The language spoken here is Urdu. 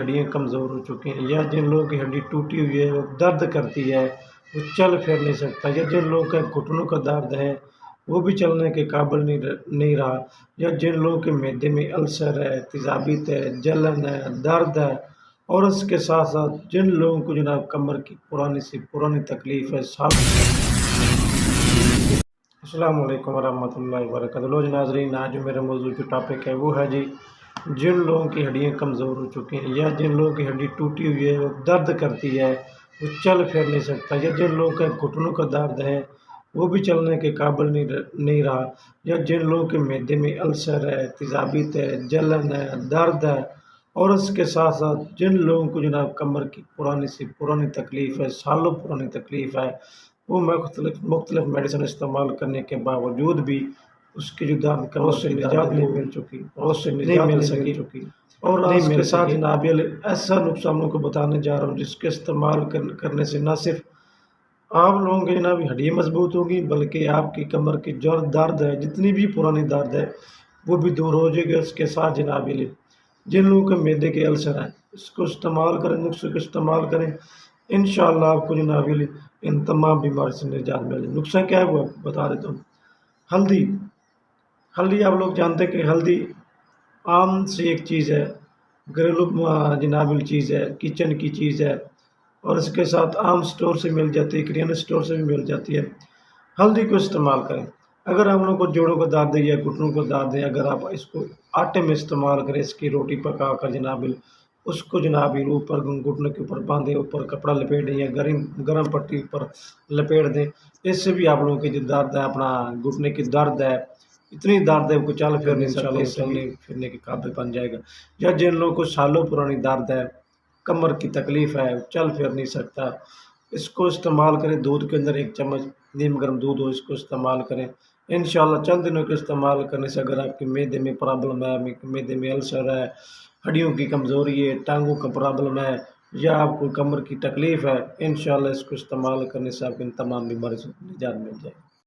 ہڈیاں کمزور ہو چکی ہیں، یا جن لوگوں کی ہڈی ٹوٹی ہوئی ہے وہ درد کرتی ہے، وہ چل پھر نہیں سکتا، یا جن لوگوں کا گھٹنوں کا درد ہے وہ بھی چلنے کے قابل نہیں رہا، یا جن لوگوں کے معدے میں السر ہے، تیزابیت ہے، جلن ہے، درد ہے، اور اس کے ساتھ ساتھ جن لوگوں کو جناب کمر کی پرانی تکلیف ہے السلام علیکم ورحمۃ اللہ وبرکاتہ۔ لوگ ناظرین، آج جو میرا موضوع جو ٹاپک ہے وہ ہے جن لوگوں کی ہڈیاں کمزور ہو چکی ہیں، یا جن لوگوں کی ہڈی ٹوٹی ہوئی ہے وہ درد کرتی ہے، وہ چل پھر نہیں سکتا، یا جن لوگوں کا گھٹنوں کا درد ہے وہ بھی چلنے کے قابل نہیں رہا، یا جن لوگوں کے معدے میں السر ہے، تیزابیت ہے، جلن ہے، درد ہے، اور اس کے ساتھ ساتھ جن لوگوں کو جناب کمر کی پرانی تکلیف ہے، سالوں پرانی تکلیف ہے، وہ مختلف میڈیسن استعمال کرنے کے باوجود بھی اس کی جو درد کا اس سے نجات نہیں مل چکی، نہیں مل سکی، اور اس کے ساتھ جناب ایسا نسخہ ہم لوگوں کو بتانے جا رہا ہوں جس کے استعمال کرنے سے نہ صرف آپ لوگوں کی جناب ہڈیاں مضبوط ہوگی، بلکہ آپ کی کمر کی جو درد ہے، جتنی بھی پرانی درد ہے وہ بھی دور ہو جائے گی۔ اس کے ساتھ جناب جن لوگوں کے معدے کے السر ہیں اس کو استعمال کریں، نسخے کو استعمال کریں، انشاءاللہ آپ کو جناب ان تمام بیماری سے نجات مل جائے۔ نقصان کیا ہے وہ بتا دیتا ہوں۔ ہلدی آپ لوگ جانتے ہیں کہ ہلدی عام سی ایک چیز ہے، گھریلو جناب چیز ہے، کچن کی چیز ہے، اور اس کے ساتھ عام سٹور سے مل جاتی ہے، کریانہ سٹور سے بھی مل جاتی ہے۔ ہلدی کو استعمال کریں۔ اگر ہم لوگوں کو جوڑوں کو درد ہے یا گھٹنوں کو درد ہے، اگر آپ اس کو آٹے میں استعمال کریں، اس کی روٹی پکا کر جناب اس کو جناب اوپر گھٹنے کے اوپر باندھیں، اوپر کپڑا لپیٹ دیں یا گرم پٹی اوپر لپیٹ دیں، اس سے بھی آپ لوگوں کی جو درد ہے، اپنا گھٹنے کی درد ہے، اتنی درد ہے وہ چل پھر نہیں سکتے، چلنے پھرنے کے قابل بن جائے گا۔ یا جن لوگوں کو سالوں پرانی درد ہے، کمر کی تکلیف ہے، چل پھر نہیں سکتا، اس کو استعمال کریں۔ دودھ کے اندر 1 چمچ نیم گرم دودھ ہو، اس کو استعمال کریں۔ انشاءاللہ چند دنوں کے استعمال کرنے سے اگر آپ کے معدے میں پرابلم ہے، معدے میں السر ہے، ہڈیوں کی کمزوری ہے، ٹانگوں کا پرابلم ہے، یا آپ کو کمر کی تکلیف ہے، انشاءاللہ اس کو استعمال کرنے سے آپ کو ان تمام بیماری سے نجات مل جائے گی۔